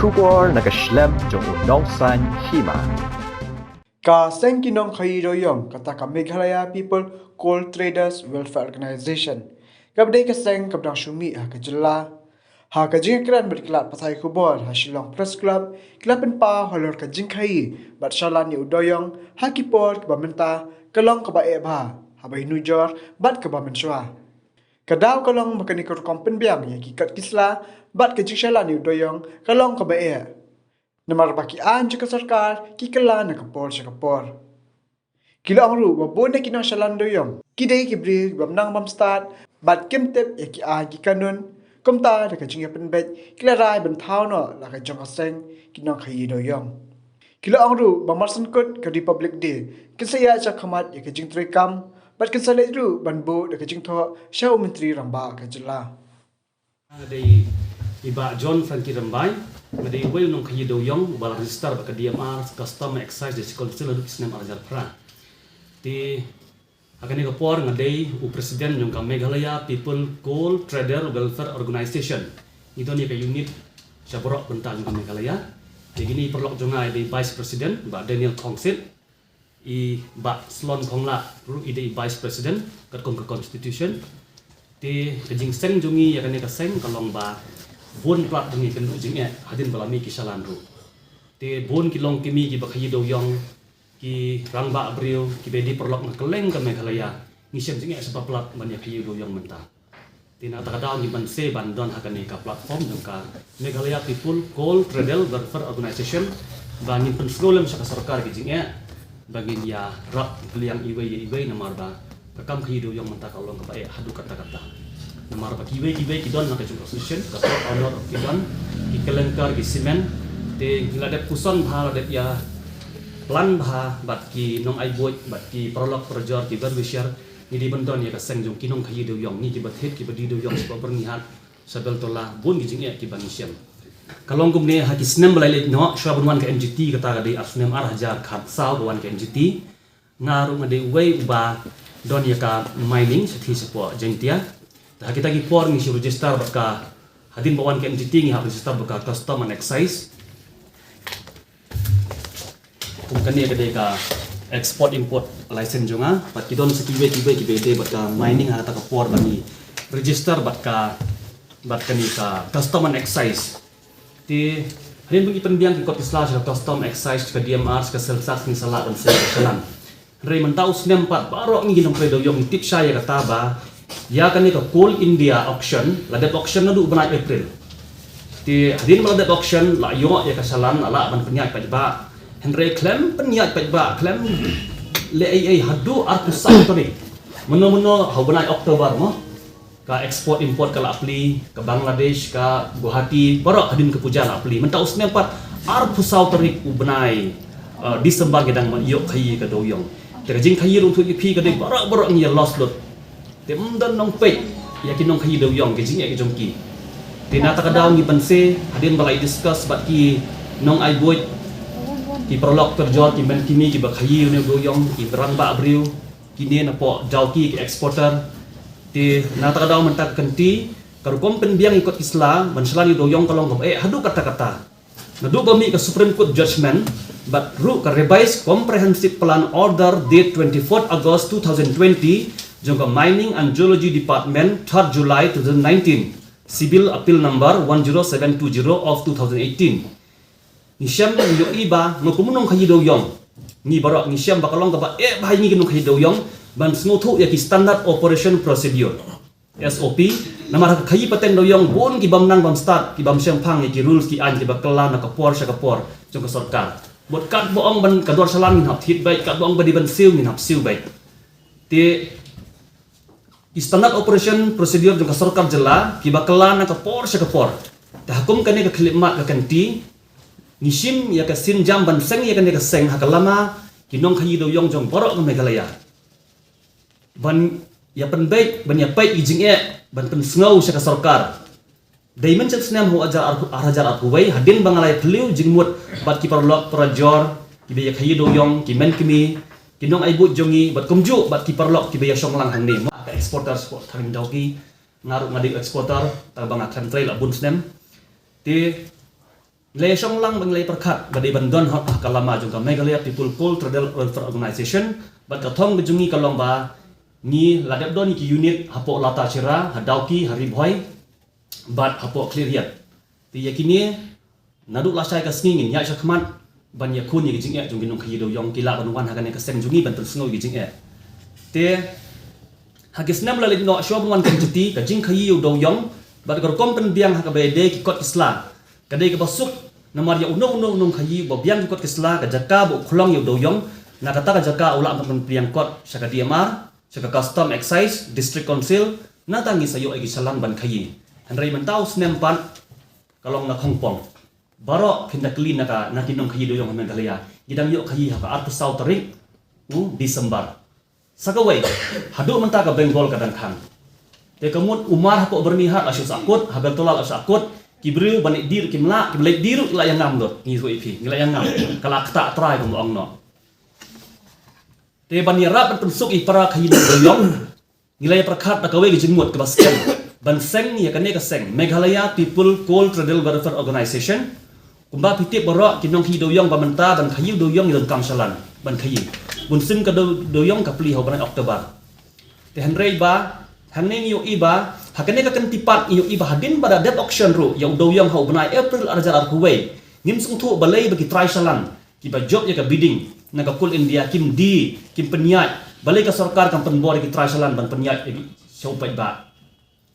Kubor nakaslem jong udongsan hima. Ka Sengkinong Khayiroyong kata ka Meghalaya People Coal Traders Welfare Organization. Kabday ka seng kabdang syumi ha kajala. Ha kajingkran berkelat pasai kubor ha Shillong Press Club kilapan pa holor ka jingkhayi bat shalan ni udoyong ha kipor ka bamenta kalong ka bae ba ha bai nujor bat ka bamenswa. Kadaw kalong makanikor kompen biang ya kikat kisla bat ka jingshalan ni udoyong kalong ka bae. Namar pakian jika sarkar kikala na kapor sa kapor. Kila ang ru wabon na kinang shalan doyong. Kiday kibri bamnang bamstat bat kimtip ya kian kikanun kumta da kajing yapen bet kila rai bentau no la kajong aseng kinang khayi doyong. Kila ang ru bamarsan kut ka Republic Day kisaya sa kamat ya kajing trikam bat kinsale ru banbo da kajing tho syau menteri ramba kajala. Dari Iba John Frankie Rambai, ngadi way nung kayi doyong bala register baka DMR custom excise di sekolah sila duk sinem arjar pra. Di akan ni kapor ngadi u presiden yung ka Meghalaya People Coal Trader Welfare Organization. Ito ni ka unit sa borok bentang yung ka Meghalaya. Di gini perlok jongai di Vice President ba Daniel Kongsit i ba Slon Kongla ru ide Vice President kat kong ka Constitution. Di kajing seng jongi akan ni ka seng kalong ba bon plat dengi kendu jing hadin balami ki salan ru te bon ki long kimi ki bakhayi do yong ki rangba abriu ki bedi perlok na keleng ka Meghalaya ngisem jing sebab plat banyak ki do yong menta te na ta daw ni ban se ban don hakane ka platform jong ka Meghalaya People Coal Trader Welfare Organization bangin pen sgolem sa sarkar ki jing bagin ya rak liang iwe na marba kakam ki do yong menta ka long ka bae hadu kata-kata namar pa kiwe kidon na kajung constitution ka honor of kidon ki kelengkar ki simen te ngilade puson bha lade ya plan bha bat ki nong ai boy bat ki prolog projor ki berwisher ni di bendon ya ka seng jong kinong khayi do yong ni ki bat het ki badi do yong sa bernihat sabel tola bun ki jing ki banisem kalong gum ne ha ki snem balai no shwabun wan ka NGT kata ga de asnem ar hajar khat saw wan ka NGT ngaru ngade way ba don ya ka mining sethi sepo jengtia kita gi por ni si register baka hadin bawan ke NGT ngi ha register baka custom and excise kani gede ka export import license jonga pat kidon sekiwe ki bede baka mining ha ta ka por bani register baka ni ka custom and excise ti hadin bagi penbiang ki kot slash custom excise ka DMR ka selsas ni salat dan selan rei mentau snem pat baro ngi ginong predo yong tip saya kata ba ya kan ni ka Coal India auction la det auction na du banai April ti hadin mal det auction la yo ya ka salan ala ban penyat pajba Henry klem penyat pajba klem le ai hadu arku sai to ni meno ha banai Oktober mo ka export import kala apli ke Bangladesh ka Guwahati borok hadin ke puja la apli mentau sne pat arku sau tarik u banai Disember gedang yo khayi ka doyong terjing khayi ru thu pi ka de borok ni lost lot tem dan nong pe yakin nong khayi do yong ke jing ya ke jongki tina ta kadaw ni panse hadin balai discuss bat ki nong ai boy ki prolog terjor ki men kimi ki ba khayi ne do yong ki berang ba abriu ki ne na po jauki ki exporter ti na ta kadaw man ta kanti kar kompen biang ikut islam ban selani do yong kalong hadu kata-kata nadu bami ka Supreme Court judgment but ru ka revised comprehensive plan order date 24 August 2020 Jongka Mining and Geology Department 3 July 2019 Civil Appeal Number 10720 of 2018 Nisham yo iba ngokumunong khayi do yong ni barok nisham bakalong ka ba bahai ni kinong khayi do yong ban smuthu ya ki standard operation procedure SOP namar khayi paten do yong bon ki bamnang bam start ki bam syang phang ya ki rules ki an ki bakala na kapor sa kapor jongka sarkar bot kat boong ban kador salam min hap hit baik kat boong badi ban siu min hap siu baik ti standard operation procedure jong sarkar jela ki bakala na kapor sa kapor ta hukum kani ka khlimat ka kanti nishim ya ka sin jam ban seng ya kani ka seng hakalama kinong khayi do yong jong borok ka Meghalaya ban ya pen baik ban ya pai ijing ban pen sngow sa ka sarkar daimen chat snam ho ajar arku wai hadin bangalai phliu jingmut bat ki parlok prajor ki be ya khayi do yong ki men kimi kinong ai but jongi bat kumju bat ki parlok ki be ya songlang hang ni ka exporter sport thang dawki ngaru ngadi exporter ta bang akan trail abun snem ti Nilai song lang nilai perkat badai bandon hot kalama jung ka Meghalaya People Coal Trader Welfare Organization bat kathong gejungi kalong ba ni ladap don ki unit hapo lata cira hadauki hari boy bat hapo clear yet ti yakini naduk lasai ka sningin ya sakmat ban yakun ni jing jung ginong khido yong kila banwan hagan ka seng jungi ban tersengo jing te hagis nam lalit no shob wan kan juti ka jing khayi do yong bat gor kom pen biang ha ka bede ki kot isla kadai ka basuk namar ya unong khayi bo biang ki kot isla ka jaka bo khulong yo do yong na kata ka jaka ula pen biang kot saka diamar saka custom excise district council na tangi sayo agi salang ban khayi hanrai mentau snempan kalong na khongpong baro kindakli naka nakinong khayi do yong Meghalaya gidang yo khayi ha ka artu sau tarik Disember sakawai hadu menta ka Bengal kadang kan te kamut umar hako bernihat asyuk sakut habel tolal asyuk sakut kibru banik dir kimla kiblek diru la yang ngam dot ngi ipi ngila yang ngam kala kta try kum ong no te banira pensuk i para khayi doyong ngila ya perkhat ka we jingmut ke basken ban seng ya kane ka seng Meghalaya People Coal Trader Welfare Organization kumba pitip boro kinong hi doyong pamenta ban khayi doyong idon kamsalan ban khayi bunsim ka doyong ka pli ho ban Oktober te hanrei ba hanne yo iba hakane ka kentipat yo iba hadin pada debt auction ru yo doyong ho banai April arjar ar kuwei ngim sung thu balai bagi try salan ki ba job ya ka bidding na ka Coal India kim penyat balai ka sarkar kan penbor ki try salan ban penyat show pai ba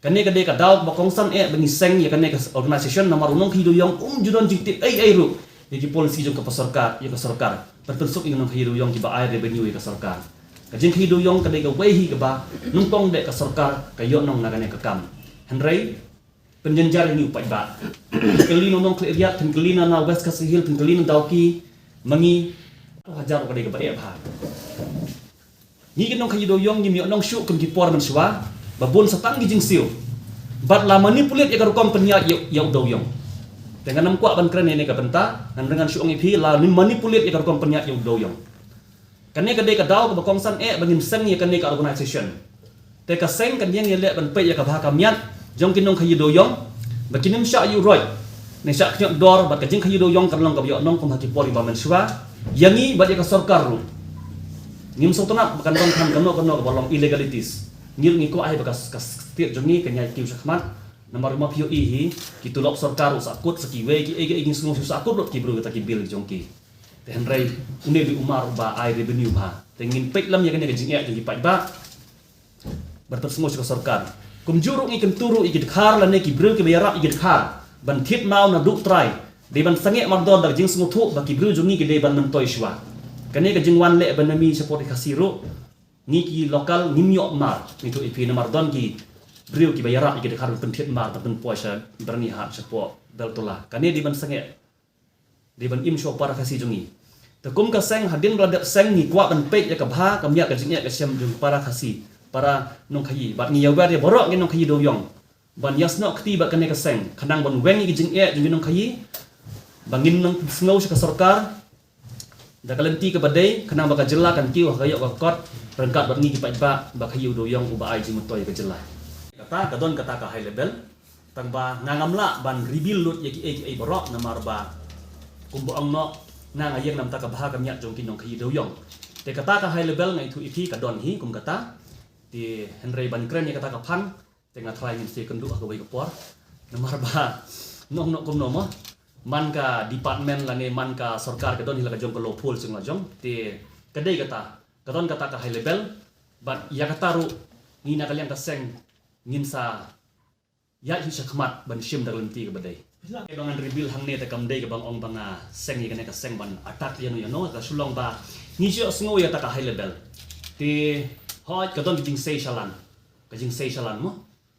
kane ka de ka daw bakongsan bani seng ya kane ka organization nomor unong hi doyong judon jikti ai ru ki polisi jong ka pasarkar ya ka sarkar bertensuk ingon hi doyong ki ba ai revenue ka sarkar kajing hi doyong ka de ka wehi ka ba nungtong de ka sarkar ka yo nong na kane ka kam hanrei penjenjar ni upai ba kelino nong kleria kelino na west ka sihil kelino dauki mangi hajar ka de ka ba e ba ni kinong hi doyong ni mi nong shu kun ki por man swa babon satang gijing siu bat la manipulit ya karukom penyat ya doyong dengan nam kwa ban kren ne ka benta nan dengan suong ipi la ni manipulit ya karukom penyat ya doyong kane ka de ka daw ka bakong san bangin seng ya kane ka organization te ka seng kan yang le ban pe ya ka ba ka miat jong kinong khayi doyong bakinim sha yu roi ne sha knyok dor bat ka jing khayi doyong kan long ka yo nong kum haki pori ba man swa yangi bat ya ka sarkar ru ngim sotona kan dong kan kano ka bolong illegalities ngil ngiko ai bakas kas tiek jongi kanya kiu sakmat nomor 5 pio ihi kitulok sarkar usakut sakiwe ki ege ingin semua usakut lot kibru ta kibil jongki te hanrei une di umar ba ai revenue ba tengin pek lam ya kanya jing ya jongi pai ba bertersengos ke sarkar kum juruk ikan turu ikit khar la ne kibru ke bayarap ikit khar ban thit mau na duk try de ban sange mardon dar jing semua thu ba kibru jongi ke de ban mentoi shwa kane ke jing wan le ban nami support kasiro ni ki lokal nimyo mar itu ipi namar don ki brio ki bayara ki de karun pentit mar ta pen poisa berni hat sepo beltola kane di ban sange di ban im sho para kasi jungi tekum ka seng hadin radat seng ni kwa ban pek ya ka bha ka mya ka jingya ka syam jung para kasi para nong khayi bat ni yawer ya borok ngi nong khayi doyong ban yasno khti ba kane ka seng khanang ban weng ki jingya jung nong khayi bangin nong sngau ka sarkar da kalenti ke badai kena baka jela kan kiu hakayok ka kot rengkat bat ngi ki pa ba khayu doyong uba ai ji mutoi ka jela kata kadon kata ka high level tang ba ngangamla ban rebuild lut ya ki ai borok namar ba kumbo ang no na ngayeng nam ta ka baha kam nya jong kinong khayu doyong te kata ka high level ngai thu ipi kadon hi kum kata ti henry ban kren ya kata ka phan tengah try min se kendu ka wai ka por namar ba nong no kum no mo man ka department lange man ka sarkar kadon hila ka jong ka lopul sing la jong te kadai kata kadon kata ka high level but ya kata ru ni na kalian ka seng ngin sa ya hi sakmat ban shim dalam ti ka badai ke bangan rebuild hang ne ta kam dei ka bang ong banga seng ni ka seng ban attack yano yano ka sulong ba ni jo sngo ya ta ka high level te hot kadon jing sei shalan ka jing sei shalan mo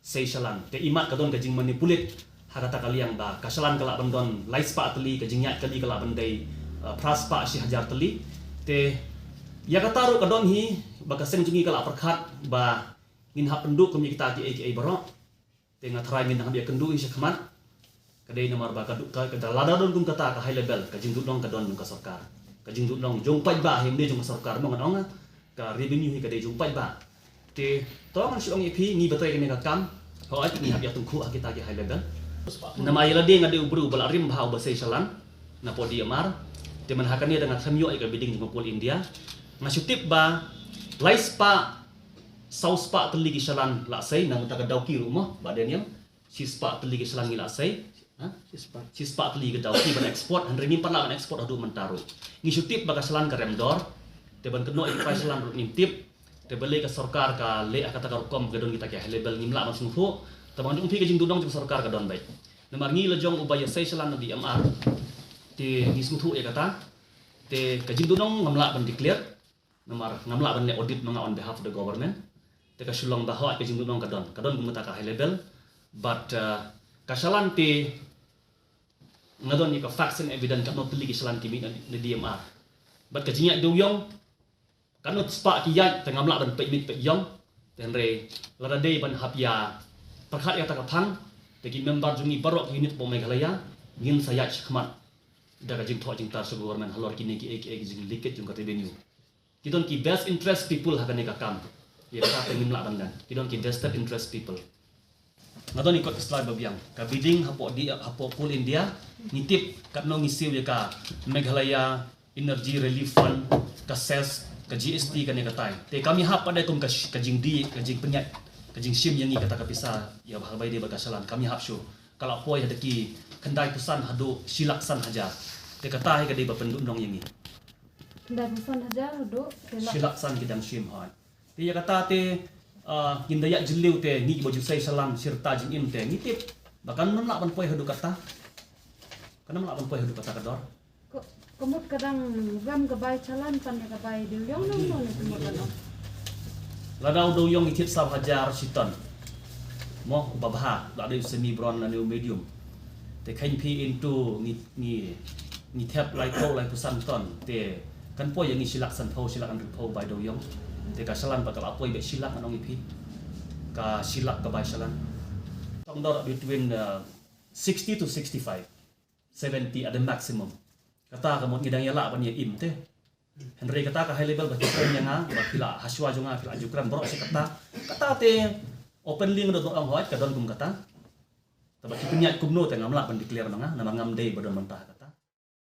sei shalan te imat kadon ka jing manipulate harata kaliang ba kasalan kala bandon laispa atli ka jingyat kali kala bandai praspa si hajar teli te ya kataru kadon hi ba kaseng jungi kala perkhat ba ngin hap penduk kum kita ki ai barok te ngatrai ngin hab ya kendu hi sakmat kadai nomor ba kaduk ka lada don kum kata ka high level ka jing dudong kadon ka sarkar ka jing dudong jong pai ba hem de jong sarkar mo nganong ka revenue hi kadai jong pai ba te to man siong ipi ni batai ka ni ka kam ho ai ni hab ya tungku kita ki high level Nama yala dia ngade ubru balarim bah ubasai salan na po di amar teman hakan dia dengan samyo ika biding jengpol India ngasutip ba lais pa saus pa teligi salan la sai nang ta dauki rumah ba Daniel sispa teligi salan ngila sai sispa teligi dauki ban ekspor han rini pan la ban ekspor adu mentaro ngisutip ba salan ka remdor teban keno ika salan rut nimtip tebele ka sarkar ka le akata ka kom gadon kita ka label ngimla masung fu tabang dung pi ka jing dudong jing sarkar ka don bai namar ngi la jong ubaya sai salan di MR te ngisung thu e kata te ka jing dudong ngamla ban declare namar ngamla ban le audit manga on behalf of the government te ka shulong bahwa ka jing dudong ka don gumuta ka high level but kasalan te ngadon ni ka facts and evidence ka no teligi salan kimi ni DMR but ka jinya doyong kanut spa kiyat tengah melak ban pek mit pek yong tenre lada day ban hapya perkhat ya takapang tegi member jungi barok unit po Meghalaya ngin sayat khmat daga jing tho jing tar so government halor kini ki ek jing liket jung ka revenue kidon ki best interest people hakane ka kam ya ka tengin melak ban dan kidon ki vested interest people ngadon ikut slide babiang ka bidding hapo di hapo pool India nitip katno ngisiw ya ka Meghalaya Energy Relief Fund ka sales ka GST kan yang katai te kami hap pada kum ka jing di ka jing penyat ka jing sim yang ni kata ka pisa ya bahabai dia bakasalan kami hap show kalau poi ada ki kendai pusan hadu silaksan haja te katai ka dia bapendundong yang ni kendai pusan haja hadu silaksan kidang sim hai te ya kata te gindaya jeliu te ni baju sai salam sirta jing im te ngitip bahkan menlak ban poi hadu kata kana menlak ban poi hadu kata kador Kumut kadang ram gabay chalan pan gabay dilyong nong itu magano. Ladau doyong ikit sab hajar siton. Mo babha da de semi bron na medium. Te khain pi into ni tap lai ko lai pusan ton te kan po yang silak san pho silak an pho by doyong. Te ka salan pa ka apoi be silak anong ipi. Ka silak gabay salan. Tong dor between 60 to 65. 70 at the maximum. Kata ka mo ngidang yala pa niya im te Henry kata ka high level ba tikran niya nga ba pila haswa jo nga pila jukran bro si kata te open link do ang hoit ka don kum kata tabat pinyat kumno te ngamla ban declare nga na ngam day ba don mentah